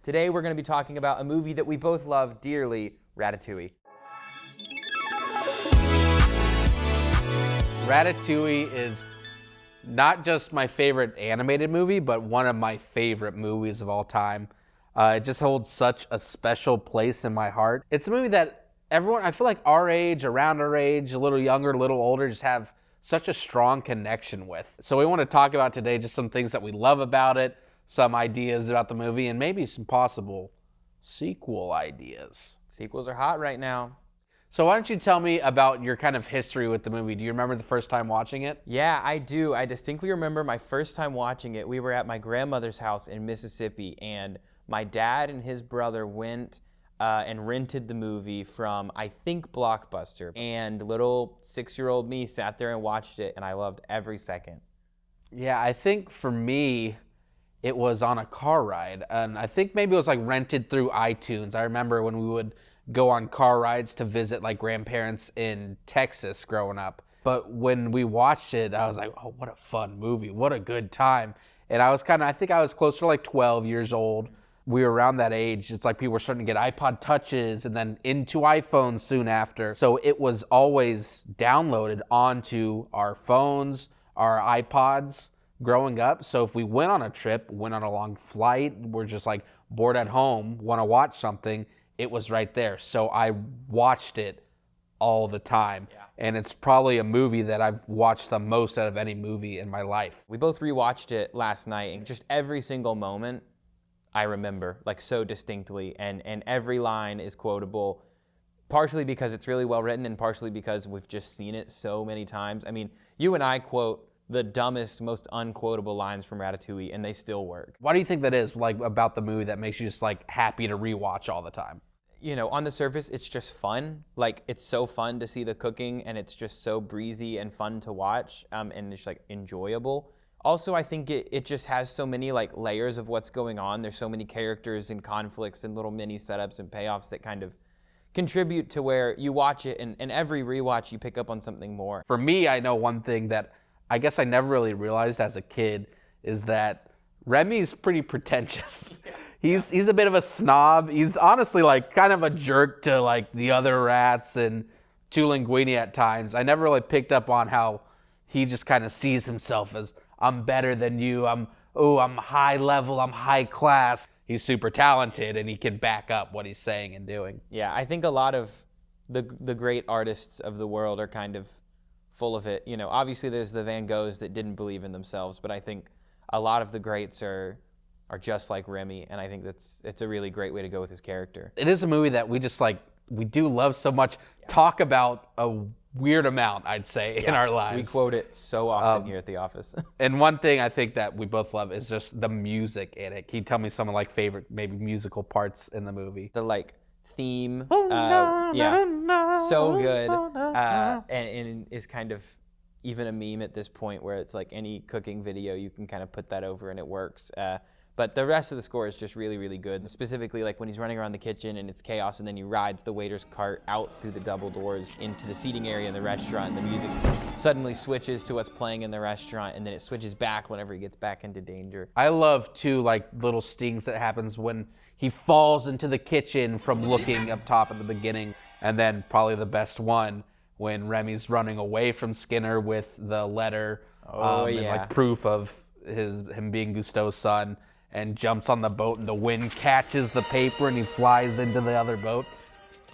Today we're going to be talking about a movie that we both love dearly, Ratatouille. Ratatouille is not just my favorite animated movie, but one of my favorite movies of all time. It just holds such a special place in my heart. It's a movie that everyone, I feel like our age, around our age, a little younger, a little older, just have such a strong connection with. So we want to talk about today just some things that we love about it, some ideas about the movie, and maybe some possible sequel ideas. Sequels are hot right now. So why don't you tell me about your kind of history with the movie? Do you remember the first time watching it? Yeah, I do. I distinctly remember my first time watching it. We were at my grandmother's house in Mississippi, and my dad and his brother went and rented the movie from, I think, Blockbuster. And little 6-year-old me sat there and watched it, and I loved every second. Yeah, I think for me, it was on a car ride. And I think maybe it was like rented through iTunes. I remember when we would go on car rides to visit like grandparents in Texas growing up. But when we watched it, I was like, oh, what a fun movie. What a good time. And I think I was closer to like 12 years old. We were around that age. It's like people were starting to get iPod touches and then into iPhones soon after. So it was always downloaded onto our phones, our iPods growing up. So if we went on a trip, went on a long flight, we're just like bored at home, want to watch something, it was right there. So I watched it all the time. Yeah. And it's probably a movie that I've watched the most out of any movie in my life. We both rewatched it last night, and just every single moment I remember, like, so distinctly, and every line is quotable, partially because it's really well written and partially because we've just seen it so many times. I mean, you and I quote the dumbest, most unquotable lines from Ratatouille, and they still work. Why do you think that is, like, about the movie that makes you just, like, happy to rewatch all the time? You know, on the surface, it's just fun. Like, it's so fun to see the cooking, and it's just so breezy and fun to watch, and it's, like, enjoyable. Also, I think it just has so many, like, layers of what's going on. There's so many characters and conflicts and little mini setups and payoffs that kind of contribute to where you watch it, and every rewatch you pick up on something more. For me, I know one thing that I guess I never really realized as a kid is that Remy's pretty pretentious. He's a bit of a snob. He's honestly like kind of a jerk to like the other rats and to Linguini at times. I never really picked up on how he just kind of sees himself as, I'm better than you. I'm high level. I'm high class. He's super talented and he can back up what he's saying and doing. Yeah, I think a lot of the great artists of the world are kind of full of it. You know, obviously there's the Van Goghs that didn't believe in themselves, but I think a lot of the greats are just like Remy, and I think it's a really great way to go with his character. It is a movie that we just like, we do love so much, talk about a weird amount, I'd say, in our lives. We quote it so often here at the office. And one thing I think that we both love is just the music in it. Can you tell me some of like favorite maybe musical parts in the movie? The like theme, so good, and is kind of even a meme at this point where it's like any cooking video you can kind of put that over and it works. But the rest of the score is just really, really good. And specifically, like when he's running around the kitchen and it's chaos, and then he rides the waiter's cart out through the double doors into the seating area in the restaurant, and the music suddenly switches to what's playing in the restaurant, and then it switches back whenever he gets back into danger. I love too, like little stings that happens when he falls into the kitchen from looking up top at the beginning, and then probably the best one when Remy's running away from Skinner with the letter, and like proof of him being Gusteau's son, and jumps on the boat and the wind catches the paper and he flies into the other boat.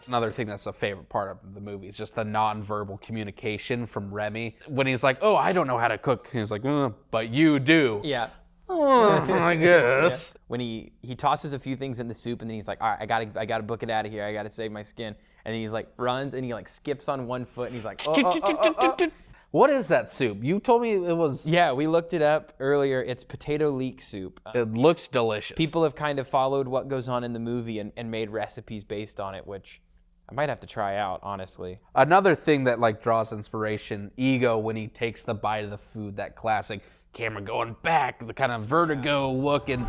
Another thing that's a favorite part of the movie is just the nonverbal communication from Remy. When he's like, oh, I don't know how to cook. He's like, but you do. Yeah. Oh, I guess. Yeah. When he tosses a few things in the soup, and then he's like, all right, I gotta book it out of here. I gotta save my skin. And then he's like runs and he like skips on one foot and he's like, oh. What is that soup? You told me it was... Yeah, we looked it up earlier. It's potato leek soup. It looks delicious. People have kind of followed what goes on in the movie and made recipes based on it, which I might have to try out, honestly. Another thing that like draws inspiration, Ego, when he takes the bite of the food, that classic camera going back, the kind of vertigo look, and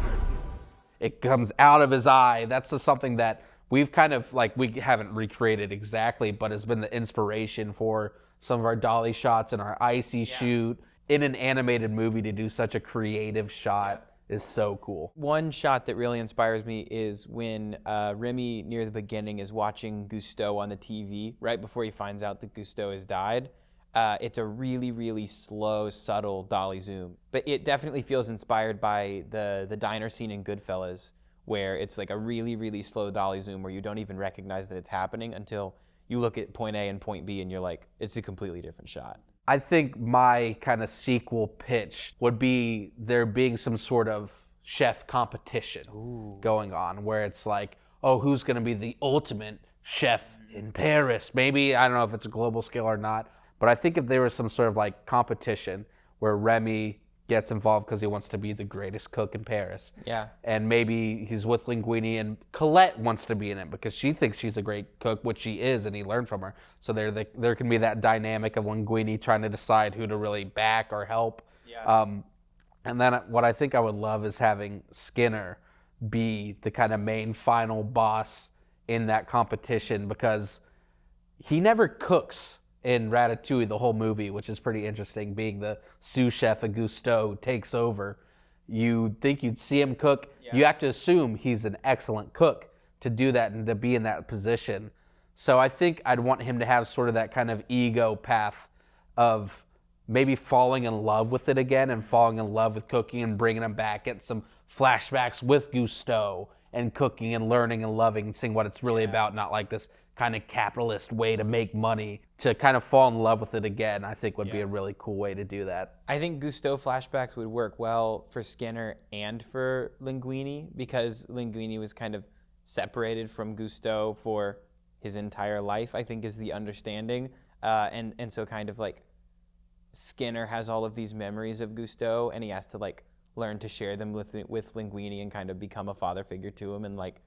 it comes out of his eye. That's just something that we've kind of like, we haven't recreated exactly, but has been the inspiration for some of our dolly shots and our icy shoot in an animated movie. To do such a creative shot is so cool. One shot that really inspires me is when Remy, near the beginning, is watching Gusteau on the TV right before he finds out that Gusteau has died. It's a really, really slow, subtle dolly zoom. But it definitely feels inspired by the diner scene in Goodfellas, where it's like a really, really slow dolly zoom where you don't even recognize that it's happening until you look at point A and point B and you're like, it's a completely different shot. I think my kind of sequel pitch would be there being some sort of chef competition going on where it's like, oh, who's going to be the ultimate chef in Paris? Maybe, I don't know if it's a global scale or not, but I think if there was some sort of like competition where Remy gets involved because he wants to be the greatest cook in Paris. Yeah. And maybe he's with Linguini and Colette wants to be in it because she thinks she's a great cook, which she is, and he learned from her. So there can be that dynamic of Linguini trying to decide who to really back or help. Yeah. And then what I think I would love is having Skinner be the kind of main final boss in that competition because he never cooks in Ratatouille the whole movie, which is pretty interesting, being the sous chef of Gusteau takes over. You think you'd see him cook. Yeah. You have to assume he's an excellent cook to do that and to be in that position. So I think I'd want him to have sort of that kind of ego path of maybe falling in love with it again and falling in love with cooking and bringing him back, get some flashbacks with Gusteau and cooking and learning and loving and seeing what it's really about, not like this kind of capitalist way to make money, to kind of fall in love with it again, I think would be a really cool way to do that. I think Gusteau flashbacks would work well for Skinner and for Linguini because Linguini was kind of separated from Gusteau for his entire life, I think is the understanding. And so kind of like Skinner has all of these memories of Gusteau and he has to like learn to share them with Linguini and kind of become a father figure to him and like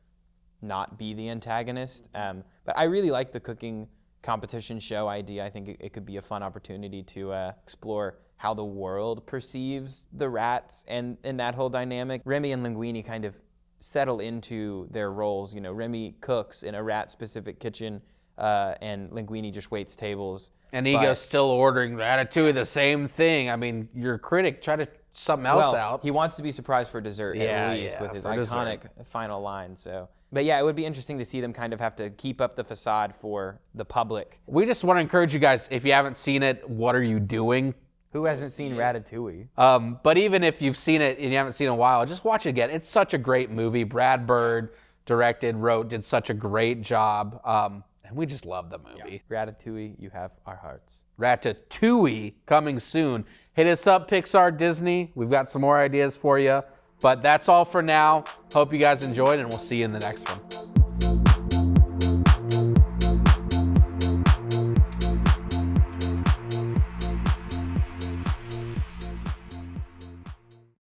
not be the antagonist. But I really like the cooking competition show idea. I think it could be a fun opportunity to explore how the world perceives the rats and that whole dynamic. Remy and Linguini kind of settle into their roles. You know, Remy cooks in a rat-specific kitchen and Linguini just waits tables. And Ego's still ordering Ratatouille, the same thing. I mean, your critic, try to something else out. He wants to be surprised for dessert at least with his iconic final line. So, but yeah, it would be interesting to see them kind of have to keep up the facade for the public. We just want to encourage you guys, if you haven't seen it, what are you doing? Who hasn't seen Ratatouille? But even if you've seen it and you haven't seen it in a while, just watch it again. It's such a great movie. Brad Bird directed, wrote, did such a great job. And we just love the movie. Yeah. Ratatouille, you have our hearts. Ratatouille coming soon. Hit us up, Pixar, Disney. We've got some more ideas for you. But that's all for now. Hope you guys enjoyed, and we'll see you in the next one.